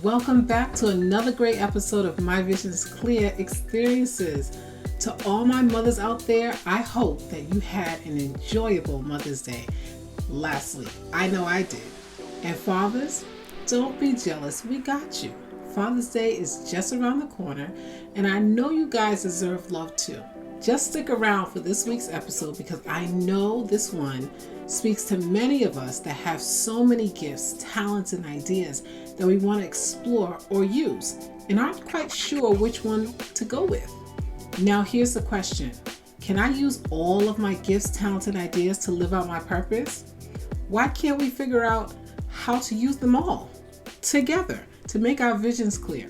Welcome back to another great episode of My Vision's Clear Experiences. To all my mothers out there, I hope that you had an enjoyable Mother's Day last week. I know I did. And fathers, don't be jealous. We got you. Father's Day is just around the corner, and I know you guys deserve love too. Just stick around for this week's episode because I know this one speaks to many of us that have so many gifts, talents, and ideas that we want to explore or use and aren't quite sure which one to go with. Now, here's the question. Can I use all of my gifts, talents, and ideas to live out my purpose? Why can't we figure out how to use them all together to make our visions clear?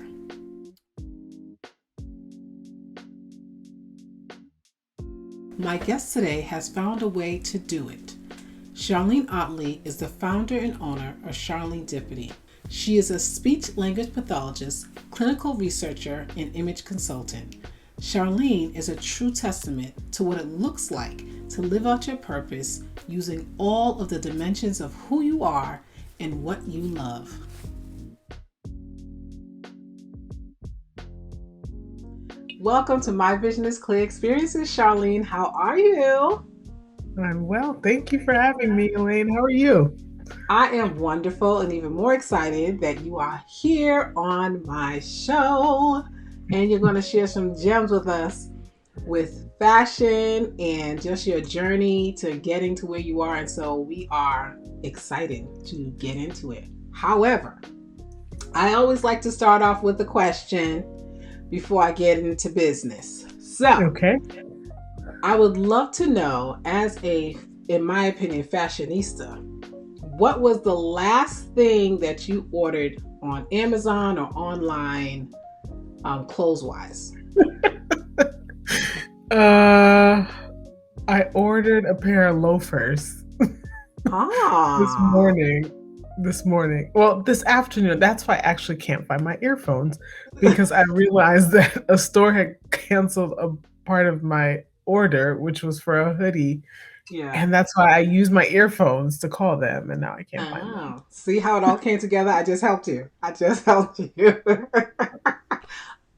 My guest today has found a way to do it. Sharlene Ottley is the founder and owner of Sharlene Dippity. She is a speech-language pathologist, clinical researcher, and image consultant. Sharlene is a true testament to what it looks like to live out your purpose using all of the dimensions of who you are and what you love. Welcome to My Vision is Clear Experiences, Sharlene. How are you? I'm well. Thank you for having me, Elaine. How are you? I am wonderful and even more excited that you are here on my show and you're going to share some gems with us with fashion and just your journey to getting to where you are. And so we are excited to get into it. However, I always like to start off with a question before I get into business. So, okay. I would love to know, as a, in my opinion, fashionista, what was the last thing that you ordered on Amazon or online, clothes-wise? I ordered a pair of loafers this morning. Well, this afternoon. That's why I actually can't find my earphones because I realized that a store had canceled a part of my order, which was for a hoodie. Yeah. And that's why I used my earphones to call them, and now I can't find them. See how it all came together? I just helped you.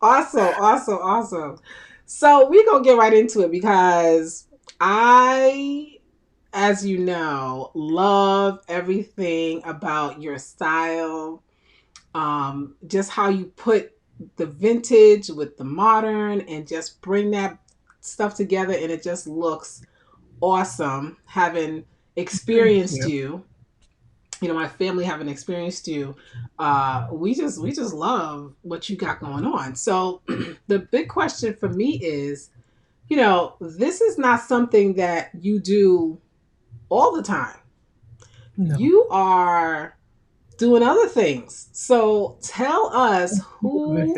Awesome. So we're going to get right into it because I, as you know, love everything about your style. Just how you put the vintage with the modern and just bring that stuff together, and it just looks awesome. Having experienced you know, my family having experienced you, we just love what you got going on. So the big question for me is, you know, this is not something that you do all the time. No. You are doing other things. So tell us who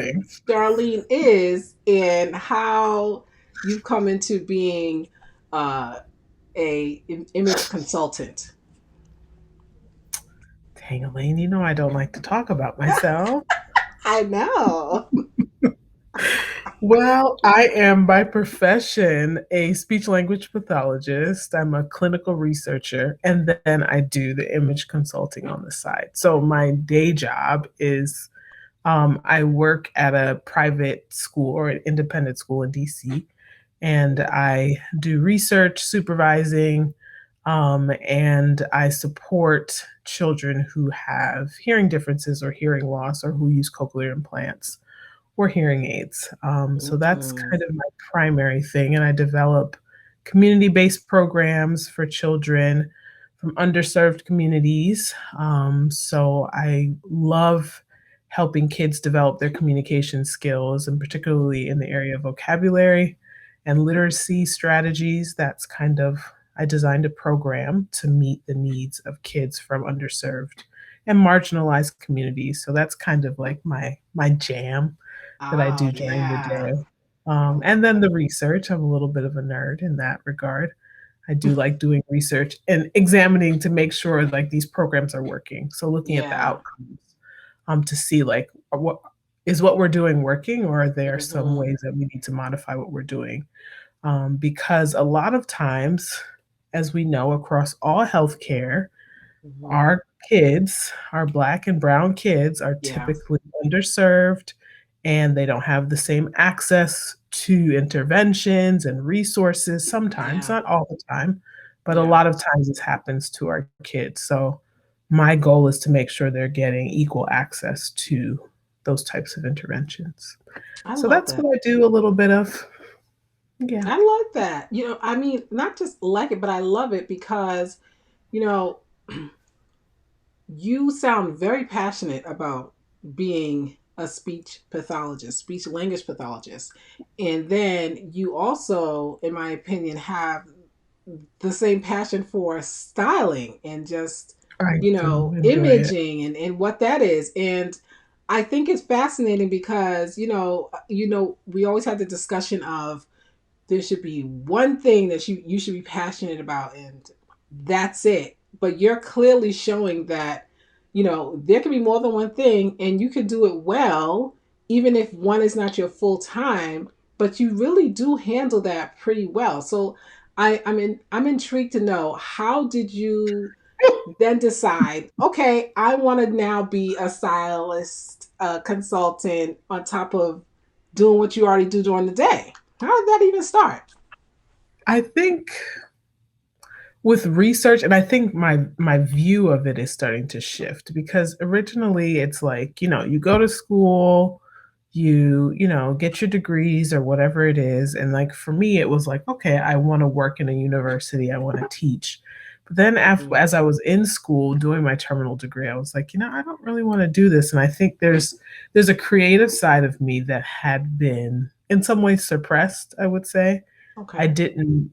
Sharlene is and how you've come into being a image consultant. Dang, Elaine, you know I don't like to talk about myself. I know. Well, I am by profession a speech-language pathologist. I'm a clinical researcher, and then I do the image consulting on the side. So my day job is I work at a private school or an independent school in DC, and I do research, supervising, and I support children who have hearing differences or hearing loss or who use cochlear implants or hearing aids. So that's kind of my primary thing. And I develop community-based programs for children from underserved communities. So I love helping kids develop their communication skills, and particularly in the area of vocabulary and literacy strategies. That's kind of, I designed a program to meet the needs of kids from underserved and marginalized communities. So that's kind of like my jam that I do during the day. And then the research, I'm a little bit of a nerd in that regard. I do like doing research and examining to make sure like these programs are working. So looking at the outcomes to see like what we're doing working, or are there some ways that we need to modify what we're doing? Because a lot of times, as we know, across all healthcare, Hmm. Our kids, our Black and brown kids are Yeah. typically underserved, and they don't have the same access to interventions and resources sometimes, Yeah. not all the time, but a Yeah. lot of times this happens to our kids. So my goal is to make sure they're getting equal access to those types of interventions. I So love that's that. what I do a little bit of. Yeah. I like that. I mean, not just like it, but I love it because, you know, you sound very passionate about being a speech pathologist, speech language pathologist. And then you also, in my opinion, have the same passion for styling and just, I do enjoy it. imaging and what that is. And I think it's fascinating because, we always have the discussion of there should be one thing that you should be passionate about and that's it. But you're clearly showing that there can be more than one thing and you can do it well even if one is not your full time, but you really do handle that pretty well. So I'm intrigued to know, how did you then decide, okay, I want to now be a stylist, a consultant on top of doing what you already do during the day? How did that even start? I think with research, and I think my view of it is starting to shift because originally it's like, you go to school, get your degrees or whatever it is, and like for me it was like, okay, I want to work in a university, I want to teach. But then Mhm. as I was in school doing my terminal degree, I was like, I don't really want to do this. And I think there's a creative side of me that had been in some ways suppressed, I would say. I Okay. didn't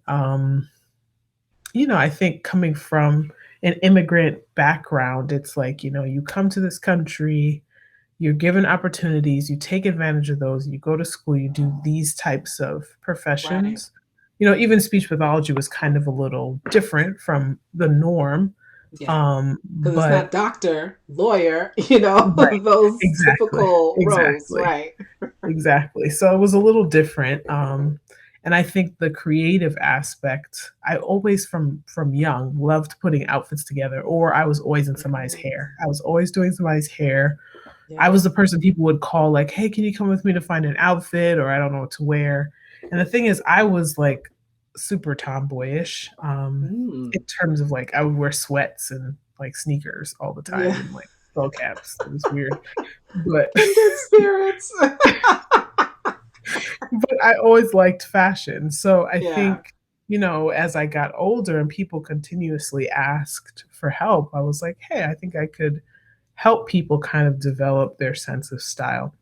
I think coming from an immigrant background, it's like, you come to this country, you're given opportunities, you take advantage of those, you go to school, you do these types of Right. professions. Even speech pathology was kind of a little different from the norm. Yeah. Because it's not But doctor, lawyer, right, those exactly, typical roles, exactly. right? Exactly. So it was a little different. And I think the creative aspect, I always from young loved putting outfits together, or I was always in somebody's Right. hair. I was always doing somebody's hair. I Yeah. was the person people would call like, "Hey, can you come with me to find an outfit?" Or I don't know what to wear. And the thing is, I was like super tomboyish, Mm. in terms of like I would wear sweats and like sneakers all the Yeah. time and like skull caps. It was weird, but Kindred spirits. but I always liked fashion. So I Yeah. think, as I got older and people continuously asked for help, I was like, hey, I think I could help people kind of develop their sense of style.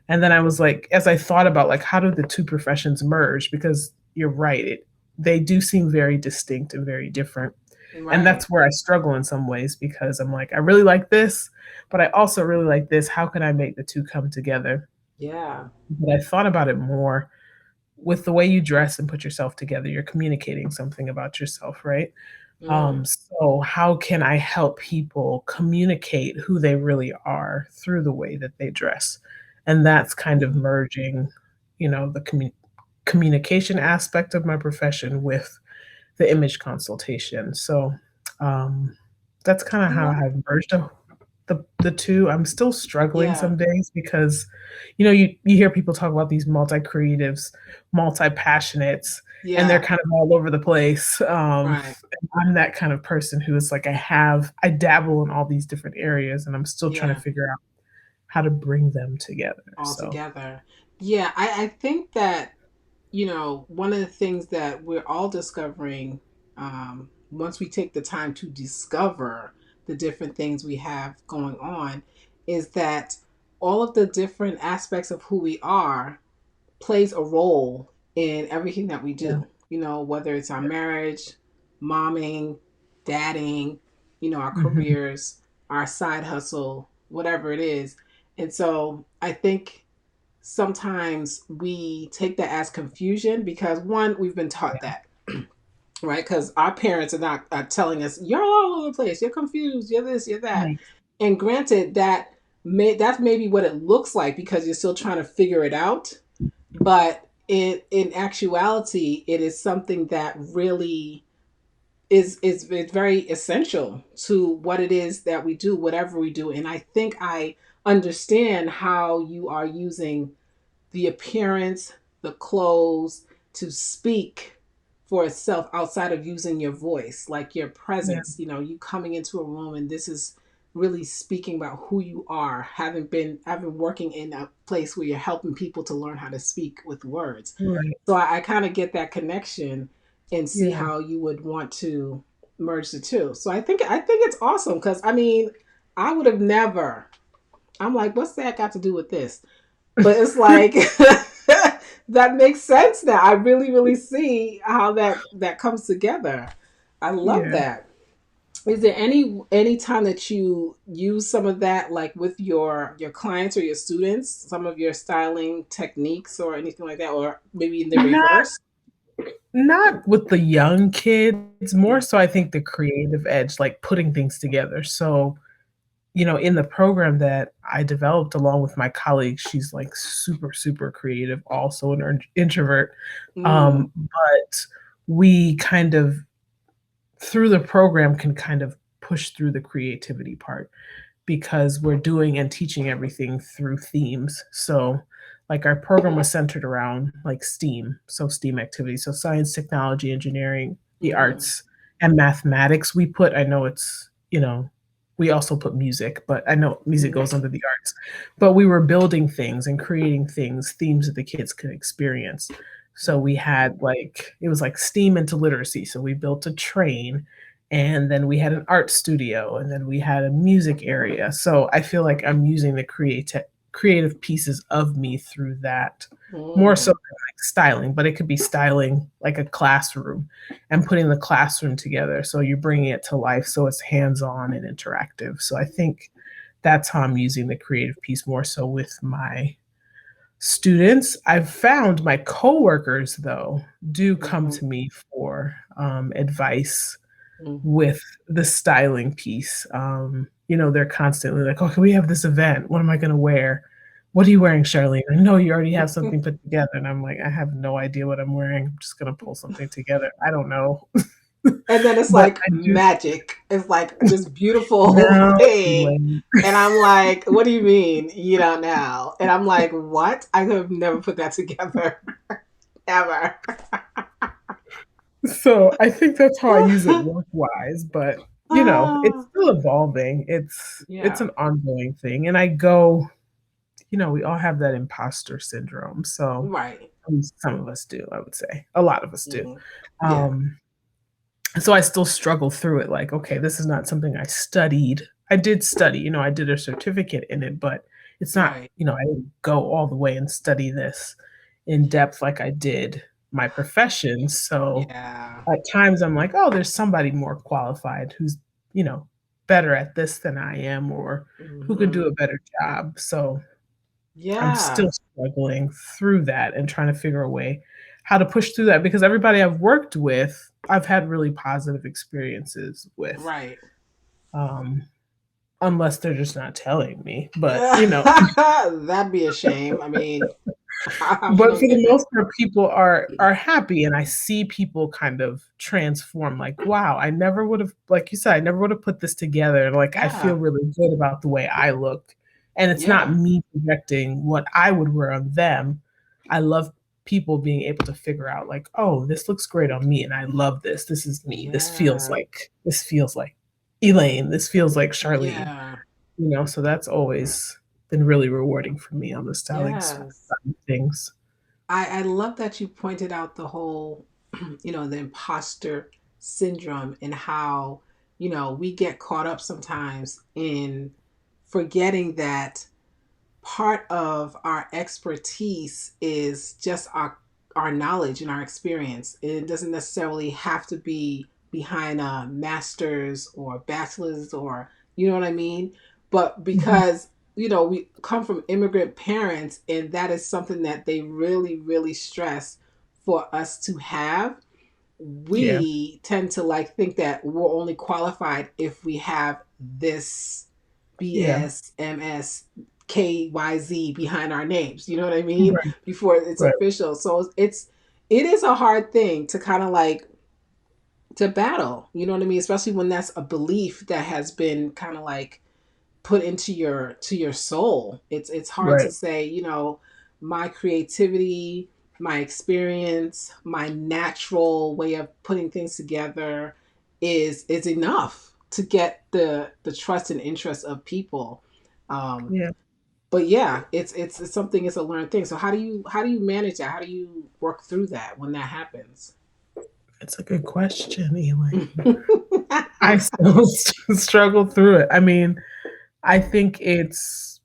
And then I was like, as I thought about like how do the two professions merge? Because you're right, they do seem very distinct and very different. And Right. that's where I struggle in some ways because I'm like, I really like this, but I also really like this. How can I make the two come together? Yeah. But I thought about it more with the way you dress and put yourself together, you're communicating something about yourself, right? Mm. So how can I help people communicate who they really are through the way that they dress? And that's kind of Yeah. merging, the communication aspect of my profession with the image consultation. So um, that's kind of I how love. I've merged the two. I'm still struggling Yeah. some days because, you hear people talk about these multi creatives, multi passionates, and they're Yeah. kind of all over the place. Right. I'm that kind of person who is like I dabble in all these different areas, and I'm still trying to Yeah. figure out how to bring them together. All So together. Yeah. I think that, one of the things that we're all discovering, once we take the time to discover the different things we have going on, is that all of the different aspects of who we are plays a role in everything that we yeah, do. Whether it's our marriage, momming, dadding, our hmm careers, our side hustle, whatever it is. And so I think sometimes we take that as confusion because, one, we've been taught yeah, that, right? Because our parents are not telling us, you're all over the place, you're confused, you're this, you're that. right, And granted, that's maybe what it looks like because you're still trying to figure it out. But in actuality, it is something that really is very essential to what it is that we do, whatever we do. And I think I understand how you are using the appearance, the clothes to speak for itself outside of using your voice, like your Yeah. presence. You know, you coming into a room and this is really speaking about who you are, having working in a place where you're helping people to learn how to speak with words. Right. So I kind of get that connection and see Yeah. how you would want to merge the two. So I think it's awesome because I mean, I would have never. I'm like, what's that got to do with this? But it's like that makes sense now. I really, really see how that comes together. I love Yeah. that. Is there any time that you use some of that, like with your clients or your students, some of your styling techniques or anything like that, or maybe in the Not reverse? not with the young kids, more Mm, so I think the creative edge, like putting things together. So, in the program that I developed along with my colleague, she's like super, super creative, also an introvert. mm, But we kind of, through the program, can kind of push through the creativity part because we're doing and teaching everything through themes. So, like our program was centered around like STEAM, so STEAM activities, so science, technology, engineering, the mm-hmm, arts, and mathematics. I know we also put music, but I know music mm-hmm, goes under the arts. But we were building things and creating things, themes that the kids could experience. So we had like, it was like STEAM into literacy. So we built a train, and then we had an art studio, and then we had a music area. So I feel like I'm using the creative pieces of me through that, more so mm, than like styling, but it could be styling like a classroom and putting the classroom together, so you're bringing it to life, so it's hands-on and interactive. So I think that's how I'm using the creative piece more so with my students. I've found my coworkers, though, do come mm-hmm, to me for advice mm-hmm. with the styling piece. They're constantly like, "Okay, we have this event. What am I going to wear? What are you wearing, Charlene? I know you already have something put together." And I'm like, "I have no idea what I'm wearing. I'm just going to pull something together. I don't know." And then it's But like I do magic. It's like this beautiful now. thing. And I'm like, what do you mean you don't know? And I'm like, what? I could have never put that together. Ever. So I think that's how I use it work wise, but it's Ah, still evolving. It's yeah. an ongoing thing. And I go, we all have that imposter syndrome. So Right. at least some of us do, I would say. A lot of us do. Hmm. Yeah. Um, so I still struggle through it, like, okay, this is not something I studied. I did study, I did a certificate in it, but it's not, Right. I didn't go all the way and study this in depth like I did my profession. So Yeah. at times I'm like, oh, there's somebody more qualified who's, you know, better at this than I am, or who can do Hmm. a better job. So I'm still Yeah. struggling through that and trying to figure a way how to push through that, because everybody I've worked with, I've had really positive experiences with, Right. um, unless they're just not telling me. But That'd be a shame. I mean, how you but gonna for the get most part, people are happy, and I see people kind of transform. Like, wow, I never would have, like you said, I never would have put this together. Like, I feel yeah. really good about the way I look, and it's not Yeah. me projecting what I would wear on them. I love people being able to figure out, like, oh, this looks great on me, and I love this. This is me. Yeah. This feels like Elaine. This feels like Charlene. Yeah. So that's always been really rewarding for me on the styling side Yes. of things. I love that you pointed out the whole, the imposter syndrome and how, we get caught up sometimes in forgetting that part of our expertise is just our knowledge and our experience. It doesn't necessarily have to be behind a master's or bachelor's, or you know what I mean? But Mhm. because we come from immigrant parents, and that is something that they really, really stress for us to have. Yeah, We tend to like think that we're only qualified if we have this yeah, BS, MS, KYZ behind our names. You know what I mean? right, Before it's right. official. So it is a hard thing to kind of like to battle. You know what I mean? Especially when that's a belief that has been kind of like put into your soul. It's hard to Right. say, my creativity, my experience, my natural way of putting things together is enough to get the trust and interest of people. Um, Yeah. but yeah, it's something. It's a learned thing. So how do you manage that? How do you work through that when that happens? It's a good question, Elaine. I still struggle through it. I mean, I think it's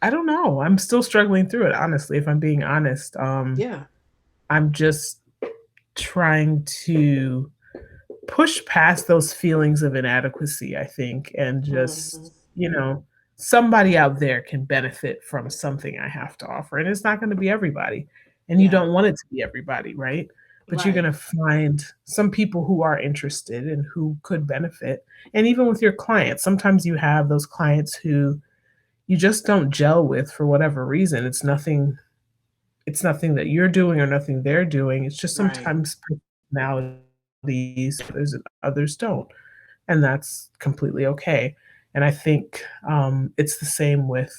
I don't know. I'm still struggling through it, honestly, if I'm being honest. Yeah. I'm just trying to push past those feelings of inadequacy, I think, and Hmm. just, somebody out there can benefit from something I have to offer. And it's not going to be everybody. And you Yeah. don't want it to be everybody, right? But you're going Right. to find some people who are interested and who could benefit. And even with your clients, sometimes you have those clients who you just don't gel with for whatever reason. It's nothing that you're doing or nothing they're doing. It's just Right. sometimes personalities, others don't, and that's completely okay. And I think it's the same with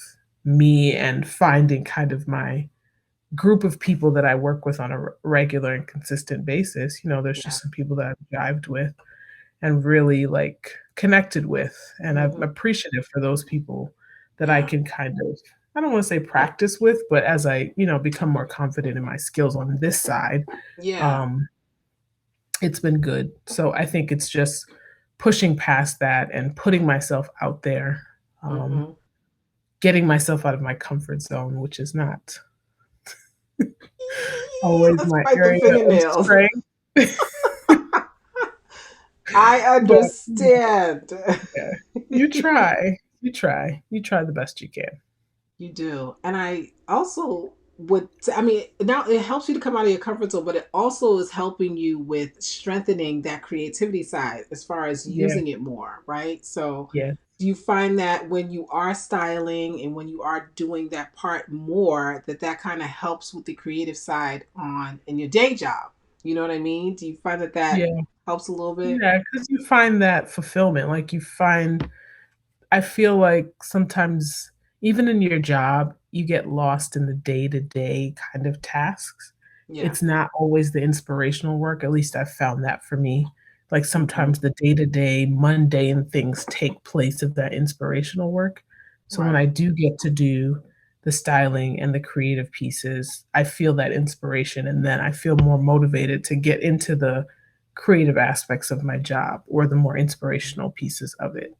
me and finding kind of my group of people that I work with on a regular and consistent basis. There's Yeah. just some people that I've jived with and really like connected with, and I'm Hmm. appreciative for those people that I Yeah. can kind of I don't want to say practice with, but as I become more confident in my skills on this side, Yeah. um, it's been good. So I think it's just pushing past that and putting myself out there, um, Hmm. getting myself out of my comfort zone, which is not always Let's my bite the area of fingernails. strength. I But understand. yeah, you try the best you can. You do. And I also I mean, now it helps you to come out of your comfort zone, but it also is helping you with strengthening that creativity side as far as Yeah, using it more, right? So, yeah, do you find that when you are styling and when you are doing that part more, that kind of helps with the creative side on in your day job? You know what I mean? Do you find that yeah, helps a little bit? yeah. Because you find that fulfillment, like, I feel like sometimes even in your job, you get lost in the day-to-day kind of tasks. Yeah. It's not always the inspirational work, at least I've found that for me. Like, Hmm. sometimes the day-to-day mundane things take place of that inspirational work. So when I Right. do get to do the styling and the creative pieces, I feel that inspiration, and then I feel more motivated to get into the creative aspects of my job or the more inspirational pieces of it.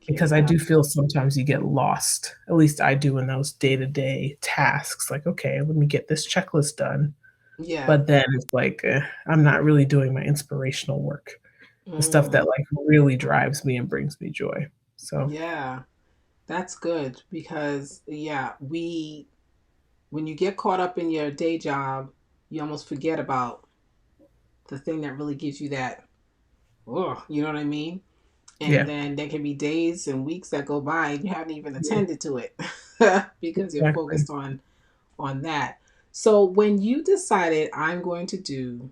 Because I Yeah. do feel sometimes you get lost, at least I do in those day-to-day tasks, like, "Okay, let me get this checklist done," Yeah. but then it's like, I'm not really doing my inspirational work, the stuff Mm. that, like, really drives me and brings me joy. So, Yeah. That's good because yeah, we when you get caught up in your day job, you almost forget about the thing that really gives you that, oh, you know what I mean? And yeah, then there can be days and weeks that go by and you haven't even yeah, attended to it because you're exactly. focused on that. So when you decided I'm going to do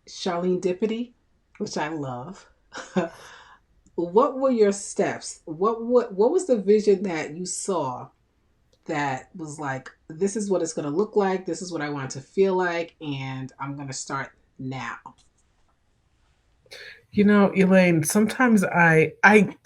Charlene Dippity, which I love, what were your steps? What was the vision that you saw that was like, this is what it's going to look like, this is what I want it to feel like, and I'm going to start now? Elaine, sometimes I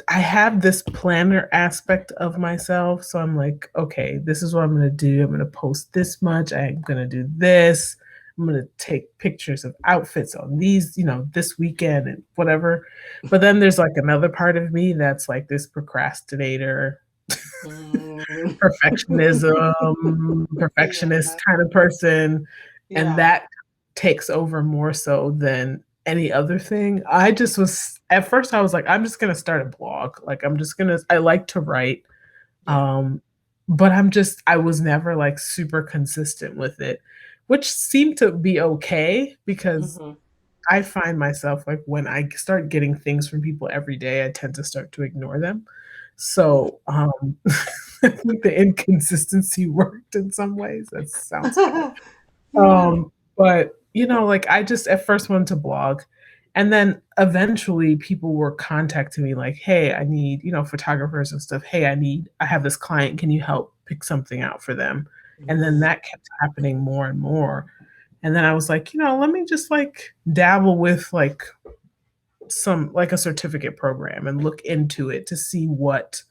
have this planner aspect of myself, so I'm like, "Okay, this is what I'm gonna do. I'm gonna post this much. I'm gonna do this. I'm gonna take pictures of outfits on these, this weekend and whatever." But then there's, like, another part of me that's like this procrastinator, Mm. perfectionist Yeah. kind of person, and Yeah. that takes over more so than any other thing. I just was at first I was like, "I'm just gonna start a blog." Like, I like to write, Yeah. um, but I was never, like, super consistent with it, which seemed to be okay because Hmm. I find myself, like, when I start getting things from people every day, I tend to start to ignore them. So, I think the inconsistency worked in some ways. That sounds funny. Yeah. But, like, I just at first wanted to blog, And then eventually people were contacting me like, "Hey, I need, photographers and stuff. Hey, I have this client. Can you help pick something out for them?" And then Mm, that kept happening more and more. And then I was like, let me just like dabble with like some like a certificate program and look into it to see what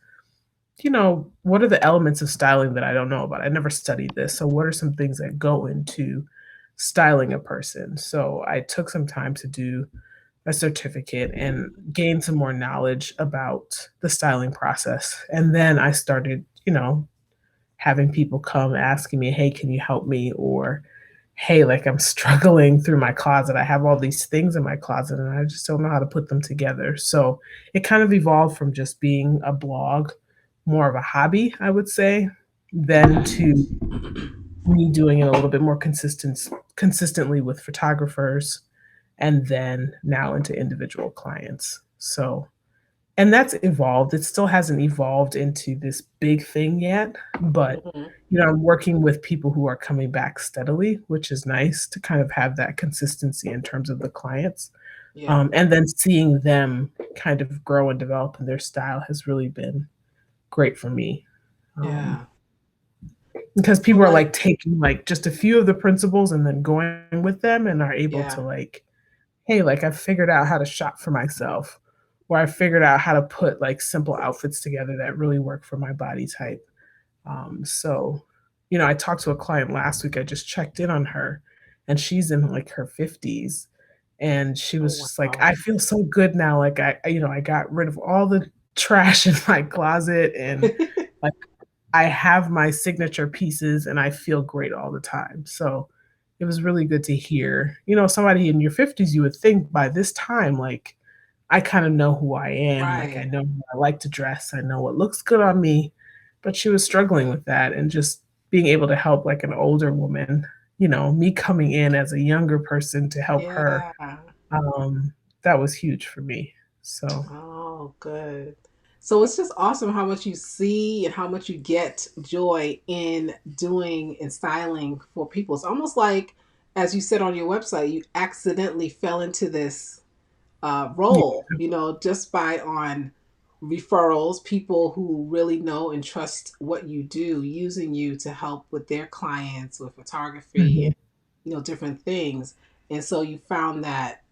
are the elements of styling that I don't know about? I never studied this. So what are some things that go into styling a person? So I took some time to do a certificate and gain some more knowledge about the styling process. And then I started, having people come asking me, "Hey, can you help me?" Or, "Hey, like I'm struggling through my closet. I have all these things in my closet and I just don't know how to put them together." So it kind of evolved from just being a blog, more of a hobby, I would say, then okay. to me doing it a little bit more consistently with photographers and then now into individual clients. So and that's evolved. It still hasn't evolved into this big thing yet, but, Hmm. I'm working with people who are coming back steadily, which is nice to kind of have that consistency in terms of the clients. Yeah. And then seeing them kind of grow and develop in their style has really been great for me. Um, Yeah. because So people are, like, like, taking, like, just a few of the principles and then going with them and are able to, yeah. like, "Hey, like, I figured out how to shop for myself," or "I figured out how to put, like, simple outfits together that really work for my body type." So, I talked to a client last week, I just checked in on her, and she's in, like, her 50s, and she was Oh just like, wow. "I feel so good now, like, I got rid of all the trash in my closet, and, like, I have my signature pieces, and I feel great all the time." So, it was really good to hear. Somebody in your 50s, you would think by this time, like, I kinda know who I am, like, I Right. know how I like to dress, I know what looks good on me, but she was struggling with that and just being able to help, like, an older woman, me coming in as a younger person to help her, Yeah. um, that was huge for me, so Oh, good. So it's just awesome how much you see and how much you get joy in doing and styling for people. It's almost like, as you said on your website, you accidentally fell into this yeah, role, just by on referrals, people who really know and trust what you do, using you to help with their clients with photography mhm, and, different things. And so you found that,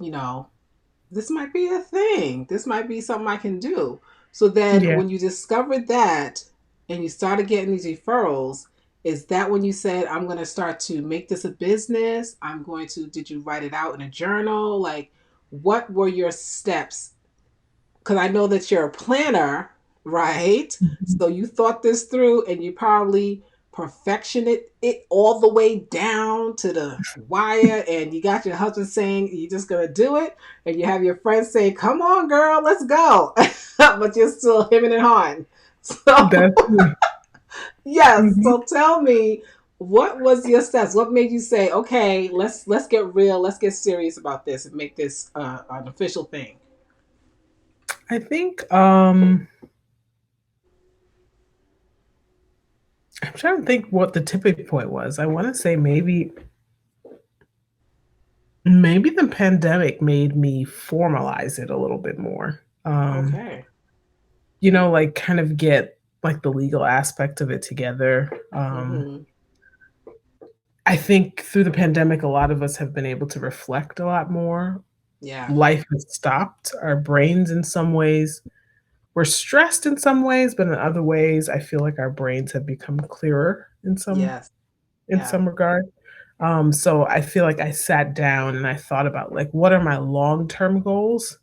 this might be a thing. This might be something I can do. So then yeah. when you discovered that and you started getting these referrals, is that when you said, I'm going to start to make this a business? Did you write it out in a journal? Like, what were your steps? Because I know that you're a planner, right? Mhm. So you thought this through and you probably perfectioned it all the way down to the wire. And you got your husband saying you're just gonna do it, and you have your friends saying, "Come on, girl, let's go," but you're still hemming and hawing. So That's me. yes. Mhm. So tell me, what was your steps? What made you say, "Okay, let's get real, let's get serious about this and make this an official thing"? I think, I'm trying to think what the tipping point was. I wanna say maybe the pandemic made me formalize it a little bit more. Okay. Like, kind of get, like, the legal aspect of it together. Mm-hmm. I think through the pandemic, a lot of us have been able to reflect a lot more. Yeah. Life has stopped our brains in some ways. We're stressed in some ways, but in other ways, I feel like our brains have become clearer Yes. in Yeah. some regard. So I feel like I sat down and I thought about, like, what are my long-term goals?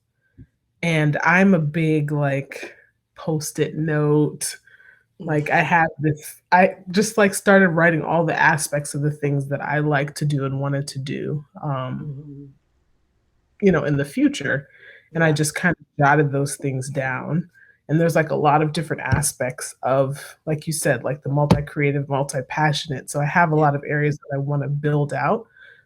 And I'm a big, like, Post-it note. Like, I just, like, started writing all the aspects of the things that I like to do and wanted to do, Mhm. in the future, and I Yeah. just kind of jotted those things down, and there's, like, a lot of different aspects of, like you said, like, the multi-creative, multi-passionate, so I have a Yeah. lot of areas that I wanna build out,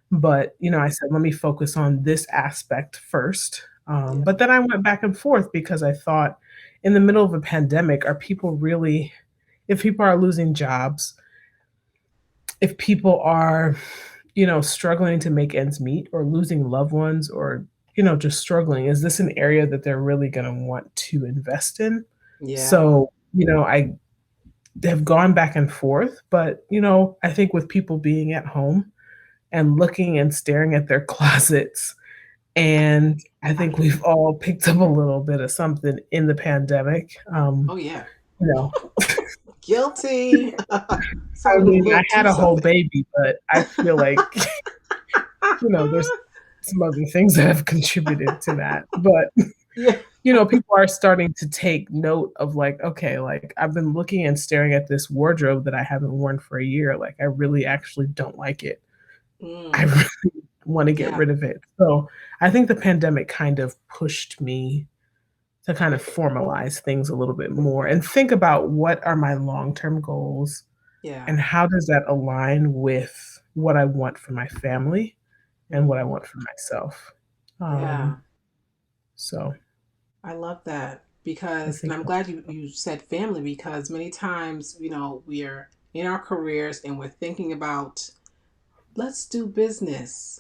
but, I said, "Let me focus on this aspect first," Yeah. but then I went back and forth because I thought, in the middle of a pandemic, are people really if people are losing jobs, if people are, struggling to make ends meet or losing loved ones or just struggling. Is this an area that they're really gonna want to invest in? Yeah. So, I have gone back and forth, but, I think with people being at home and looking and staring at their closets, and I think we've all picked up a little bit of something in the pandemic, Oh yeah. you know, Guilty. I Something a mean, I little had too a whole something. baby, but I feel like, there's some other things that have contributed to that, but Yeah. people are starting to take note of like, okay, like I've been looking and staring at this wardrobe that I haven't worn for a year. Like I really actually don't like it. I Mm, really want to get yeah. rid of it. So I think the pandemic kind of pushed me to kind of formalize things a little bit more and think about what are my long-term goals Yeah. and how does that align with what I want for my family and what I Mhm. want for myself. Um, Yeah. so I love that I because, and think I'm glad you said family because many times, we're in our careers and we're thinking about let's do business.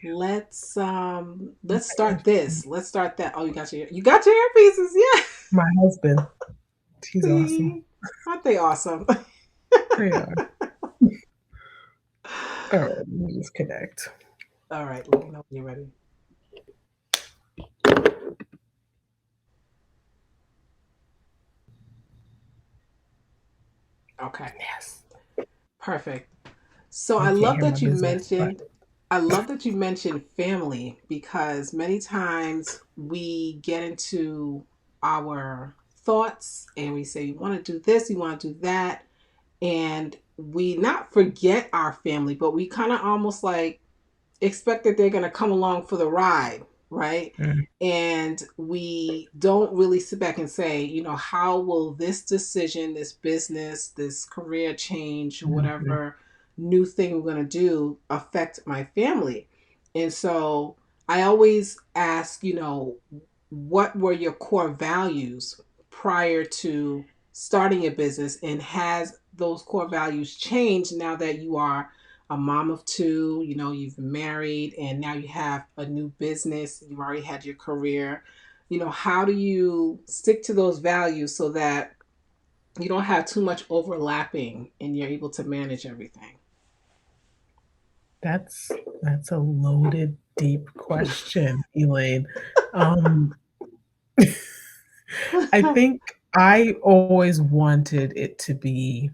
Let's start this. Let's start that. Oh, you got your earpieces. Yeah. my husband, he's awesome. See? Aren't they awesome? They are. Alright, let me just connect. All right, let me know when you're ready. Okay. Yes. Perfect. So You can't hear my business, but I love that you mentioned family because many times we get into our thoughts and we say, you want to do this, you want to do that. And we not forget our family, but we kind of almost like expect that they're going to come along for the ride, right? mm, And we don't really sit back and say, how will this decision, this business, this career change, mhm. whatever new thing we're going to do affect my family? And so I always ask, what were your core values prior to starting a business? And has those core values changed now that you are a mom of two, you've married and now you have a new business, you've already had your career. How do you stick to those values so that you don't have too much overlapping and you're able to manage everything? That's that's a loaded, deep question, Elaine. Um, I think I always wanted it to be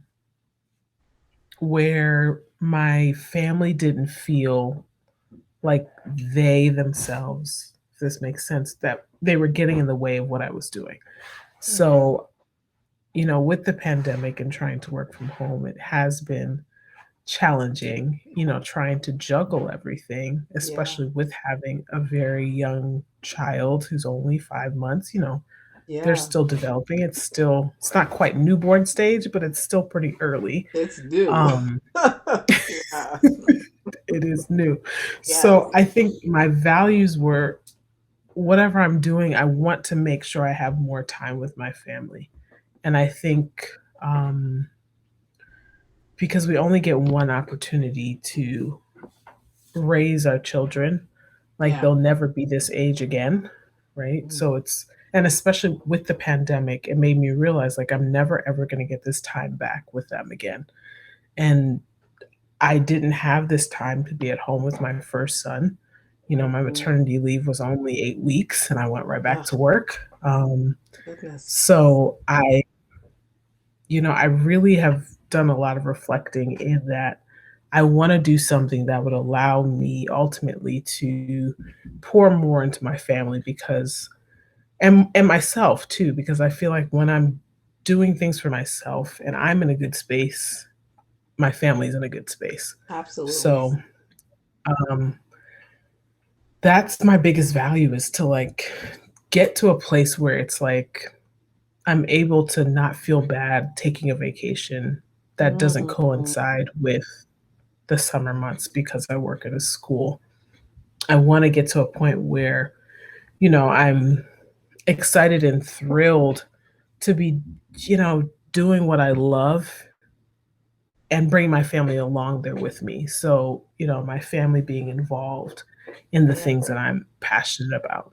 where my family didn't feel like they themselves, if this makes sense, that they were getting in the way of what I was doing. Yeah. So, with the pandemic and trying to work from home, it has been challenging, trying to juggle everything, Yeah. especially with having a very young child who's only 5 months, they're Yeah. still developing. It's not quite newborn stage, but it's still pretty early. It's new. Um, Yeah. it is new. Yes. So, I think my values were whatever I'm doing, I want to make sure I have more time with my family. And I think, um, because we only get one opportunity to raise our children, like Yeah. they'll never be this age again, right? Mm. So and especially with the pandemic, it made me realize like I'm never ever going to get this time back with them again. And I didn't have this time to be at home with my first son. My Mhm. maternity leave was only 8 weeks and I went right back Ugh, to work. goodness. So I really have done a lot of reflecting in that I want to do something that would allow me ultimately to pour more into my family because and myself too, because I feel like when I'm doing things for myself and I'm in a good space, my family's in a good space. Absolutely. So um that's my biggest value is to like get to a place where it's like I'm able to not feel bad taking a vacation that doesn't Mhm. coincide with the summer months because I work at a school. I wanna get to a point where, I'm excited and thrilled to be, doing what I love and bring my family along there with me. So, my family being involved. in the Yeah. things that I'm passionate about,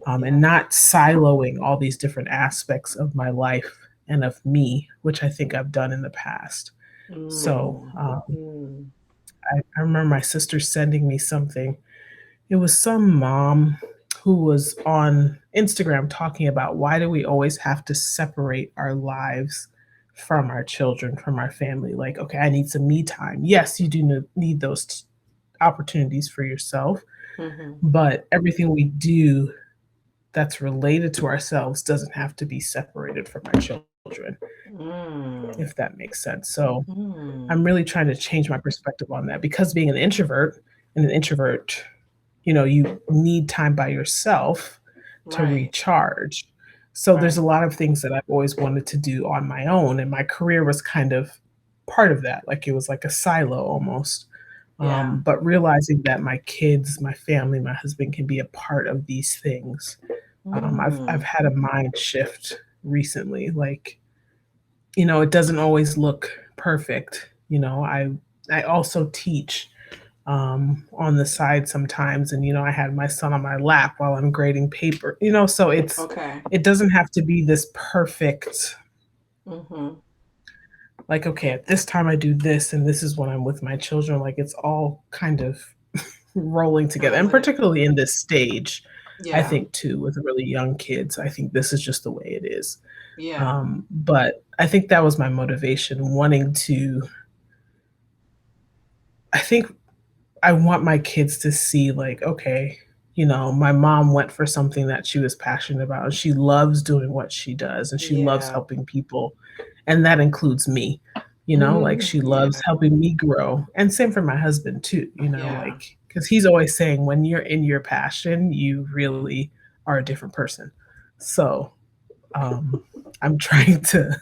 and Yeah. not siloing all these different aspects of my life and of me, which I think I've done in the past. So Mm. Mm. I remember my sister sending me something. It was some mom who was on Instagram talking about why do we always have to separate our lives from our children, from our family? Like, okay, I need some me time. Yes, you do need those opportunities for yourself, Mm-hmm. but everything we do that's related to ourselves doesn't have to be separated from our children, Mm. if that makes sense. So I'm Mm. really trying to change my perspective on that because being an introvert and an introvert, you know, you need time by yourself to Right. recharge. So there's a Right. lot of things that I've always wanted to do on my own, and my career was kind of part of that. Like it was like a silo almost. Yeah. But realizing that my kids, my family, my husband can be a part of these things. I've Mm. had a mind shift recently. Like, you know, it doesn't always look perfect. You know, I also teach on the side sometimes, and you know, I had my son on my lap while I'm grading paper. You know, so Okay. it doesn't have to be this perfect. Mm-hmm. Like, okay, at this time I do this, and this is when I'm with my children. Like, it's all kind of rolling together, Kind of and like, particularly in this stage, I yeah. think too with really young kids, I think this is just the way it is. Yeah. But I think that was my motivation, wanting to. I think I want my kids to see, like, okay, you know, my mom went for something that she was passionate about, and she loves doing what she does, and she loves Yeah. helping people, and that includes me. You know, like she loves Yeah. helping me grow, and same for my husband too. You know, Yeah. like because he's always saying when you're in your passion, you really are a different person. So um, I'm trying to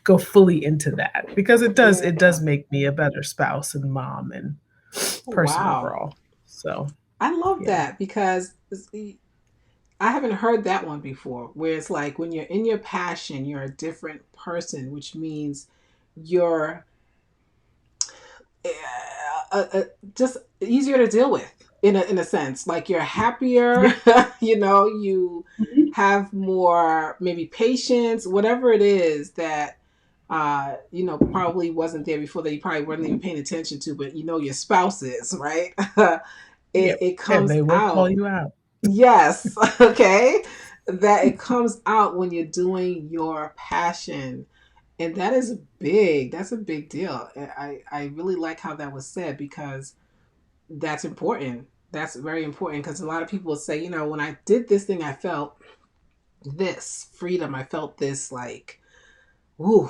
go fully into that because it does Yeah. make me a better spouse and mom and person Wow. overall. So, I love yeah. that because I haven't heard that one before, where it's like when you're in your passion, you're a different person, which means you're just easier to deal with in a sense. Like you're happier, Yeah. you Mhm. have more maybe patience, whatever it is that probably wasn't there before that you probably weren't even paying attention to, but your spouse is, right? it, Yep, it and comes they will call out. you out. Yes. Okay. That it comes out when you're doing your passion. And that is big. That's a big deal. I really like how that was said because that's important. That's very important because a lot of people will say, when I did this thing, I felt this freedom. I felt this like, woo,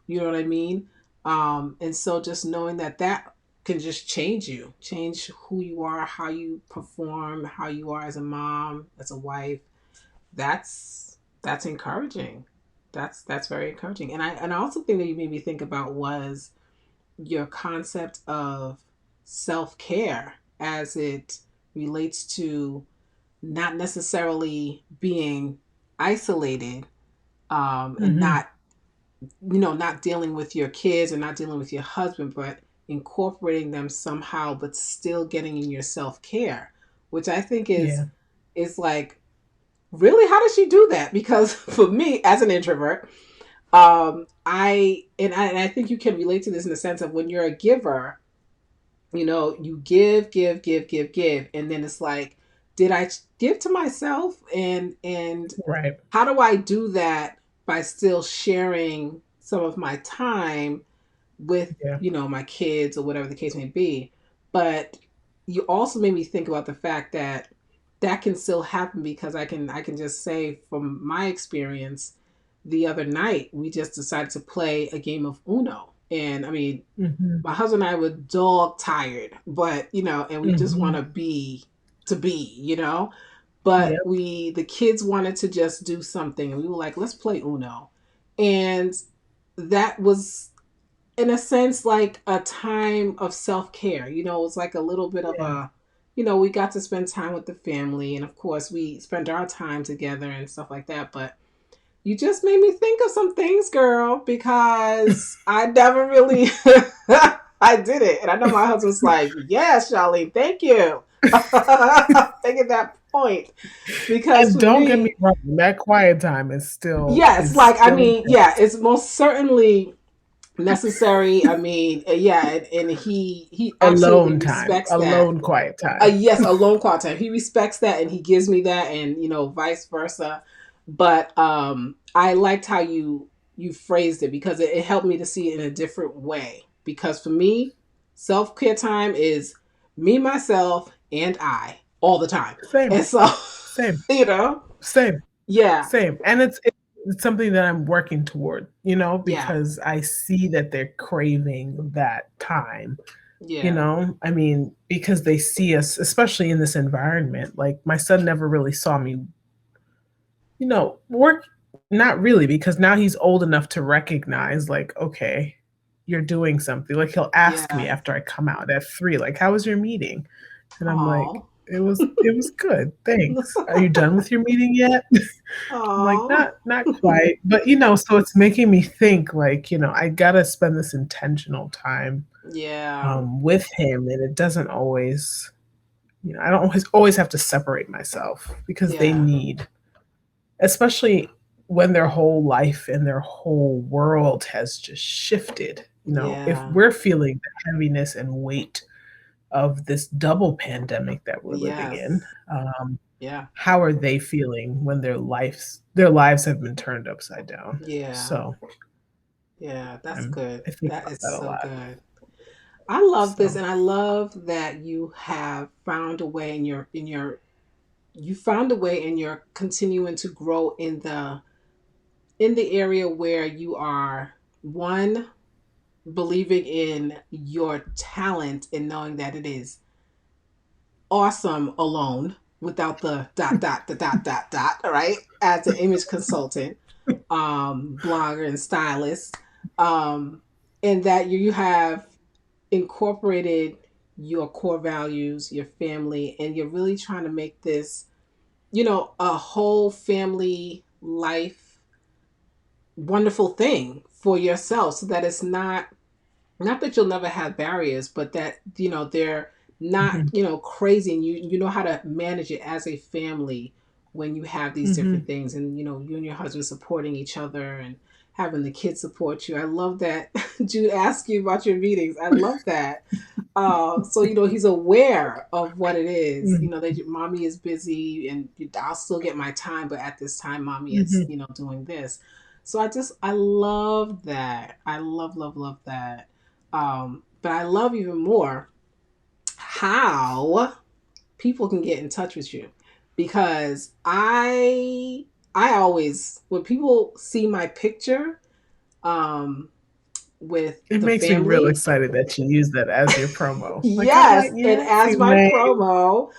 you know what I mean? And so just knowing that can just change who you are, how you perform, how you are as a mom, as a wife. That's encouraging. That's very encouraging. And I also think that you made me think about was your concept of self-care as it relates to not necessarily being isolated, and Mhm. not dealing with your kids or not dealing with your husband, but incorporating them somehow, but still getting in your self-care, which I think is Yeah. is like, really, how does she do that? Because for me as an introvert, I think you can relate to this in the sense of when you're a giver, you give, give, give, give, give, and then it's like, did I give to myself? And Right. how do I do that by still sharing some of my time with Yeah. my kids or whatever the case may be? But you also made me think about the fact that that can still happen because I can just say from my experience, the other night we just decided to play a game of Uno, and I mean, Mhm. my husband and I were dog tired, but and we just want Mhm. to be, but Yep. the kids wanted to just do something, and we were like, let's play Uno. And that was, in a sense, like a time of self-care. It was like a little bit of Yeah. we got to spend time with the family, and of course we spent our time together and stuff like that. But you just made me think of some things, girl, because I never really I did it. And I know my husband's like, yes, Charlene, thank you. Making that point because And for don't get me me, wrong, that quiet time yes, is like I still mean, yeah, it's most certainly necessary. I mean, yeah, and he absolutely alone time, respects that. alone quiet time. Yes, alone call time. He respects that, and he gives me that, and vice versa. But I liked how you phrased it because it helped me to see it in a different way. Because for me, self care time is me, myself, and I all the time, Same, and so same, you know, same, yeah, same. And it's something that I'm working toward, yeah, because I see that they're craving that time. yeah, I mean, because they see us, especially in this environment. Like my son never really saw me, work. Not really, because now he's old enough to recognize, like, okay, you're doing something. Like he'll ask me yeah. after I come out at 3, like, how was your meeting? And I'm like, Oh, it was good, thanks. Are you done with your meeting yet? I'm like, oh, not quite, but so it's making me think, like, I gotta spend this intentional time yeah, with him, and it doesn't always, I don't always have to separate myself because they yeah, need, especially when their whole life and their whole world has just shifted. If yeah, we're feeling the heaviness and weight of this double pandemic that we're living in, yes, um, yeah, how are they feeling when their lives have been turned upside down? yeah. So Yeah, that's I'm good. I think That about is that a so lot. good. I love this, So and I love that you have found a way you found a way and you're continuing to grow in the area where you are one believing in your talent and knowing that it is awesome alone without the dot, all right, as an image consultant, blogger and stylist, um, and that you have incorporated your core values, your family, and you're really trying to make this, a whole family life wonderful thing for yourself so that it's not that you'll never have barriers, but that they're not mhm, crazy, and you know how to manage it as a family when you have these different mhm. things, and you and your husband supporting each other and having the kids support you. I love that. Jude asked you about your meetings. I love that. So he's aware of what it is. Mhm, That mommy is busy, and I'll still get my time, but at this time, mommy is mhm. doing this. So I love that. I love that. But I love even more how people can get in touch with you because I always when people see my picture um, with It the makes me real family. excited that you use that as your promo. Like, I'm like, Yes, and "Yes, as my Elaine." promo,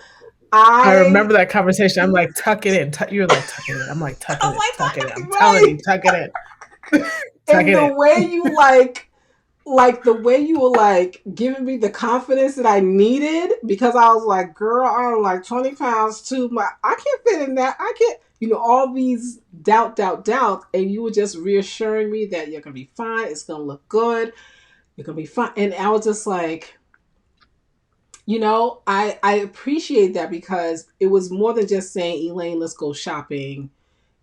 I I remember that conversation. I'm like, "Tuck it in." You're like, "Tuck it in." I'm like, "Tuck it I'm in, like, tuck it in." I'm telling right. you, tuck it in. Tuck And it the in. way you the way you were like giving me the confidence that I needed because I was like, girl, I'm like 20 pounds too much. I can't fit in that. I can't, all these doubt. And you were just reassuring me that you're going to be fine. It's going to look good. You're going to be fine. And I was just like, I appreciate that because it was more than just saying, Elaine, let's go shopping.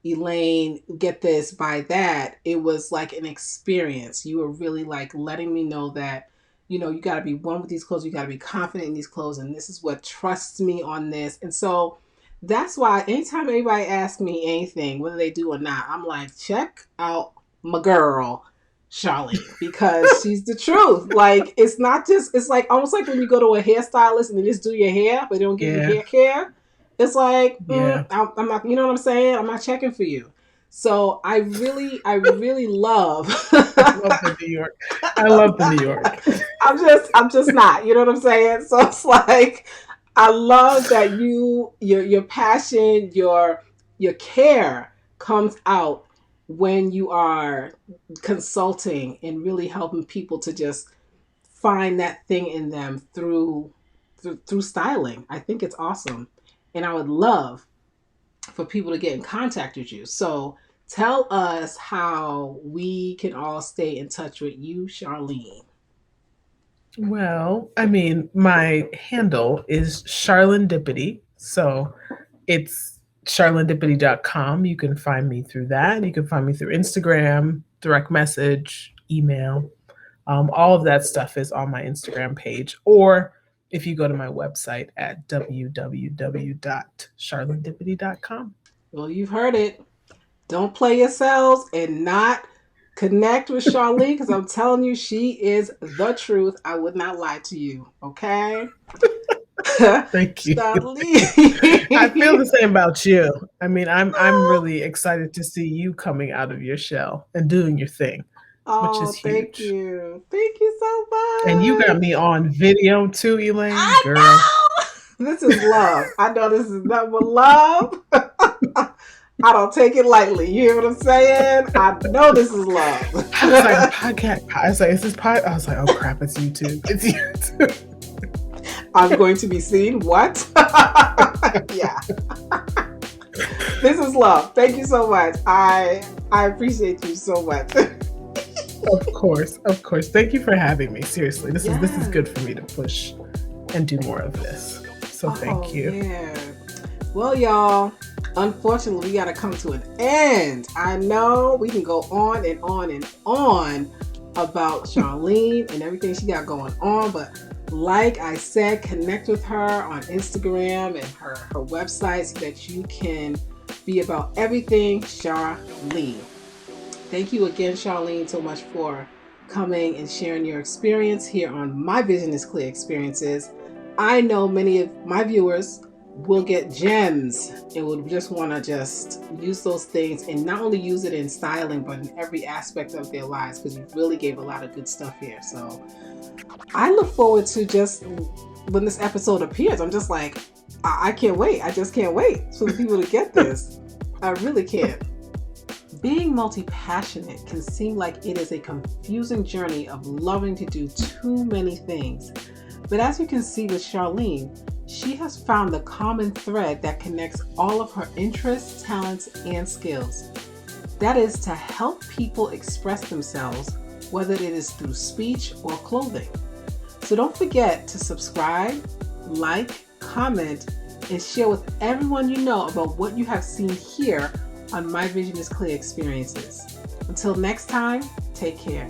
Elaine, get this, buy that. It was like an experience. You were really like letting me know that, you got to be one with these clothes. You got to be confident in these clothes. And this is what trusts me on this. And so that's why anytime anybody asks me anything, whether they do or not, I'm like, check out my girl, Sharlene, because she's the truth. Like, it's not just, it's like almost like when you go to a hairstylist and they just do your hair, but they don't give you Yeah, hair care. It's like, yeah. I'm not, you know what I'm saying? I'm not checking for you. So I really love. I love the New York. I love the New York. I'm just not. You know what I'm saying? So it's like, I love that your passion, your care comes out when you are consulting and really helping people to just find that thing in them through styling. I think it's awesome. And I would love for people to get in contact with you. So tell us how we can all stay in touch with you, Sharlene. Well, I mean, my handle is Charlendipity. So it's charlendipity.com. You can find me through that. You can find me through Instagram, direct message, email. All of that stuff is on my Instagram page. Or if you go to my website at www.charlendipity.com. Well, you've heard it. Don't play yourselves and not connect with Sharlene because I'm telling you, she is the truth. I would not lie to you. Okay? Thank you. I feel Sharlene. the same about you. I mean, I'm really excited to see you coming out of your shell and doing your thing, which is Oh, thank huge. you. Thank you so And you got much. me on video too, Elaine. I Girl. know. This is love. I know this is nothing but love. I don't take it lightly. You hear what I'm saying? I know this is love. I was like, podcast. I was like, is this pod? I was like, oh crap, it's YouTube. It's YouTube. I'm going to be seen. What? Yeah. This is love. Thank you so much. I appreciate you so much. Of course, of course. Thank you for having me. Seriously, this is good Yes. for me to push and do more of this. So thank Oh you. yeah. Well, y'all, unfortunately, we got to come to an end. I know we can go on and on and on about Sharlene and everything she got going on, but like I said, connect with her on Instagram and her website so that you can be about everything Sharlene. Thank you again, Sharlene, so much for coming and sharing your experience here on My Vision is Clear Experiences. I know many of my viewers will get gems and would just want to just use those things and not only use it in styling, but in every aspect of their lives, because you really gave a lot of good stuff here. So I look forward to just when this episode appears, I'm just like, I can't wait. I just can't wait for the people to get this. I really can't. Being multi-passionate can seem like it is a confusing journey of loving to do too many things. But as you can see with Sharlene, she has found the common thread that connects all of her interests, talents, and skills. That is to help people express themselves, whether it is through speech or clothing. So don't forget to subscribe, like, comment, and share with everyone you know about what you have seen here on My Vision is Clear Experiences. Until next time, take care.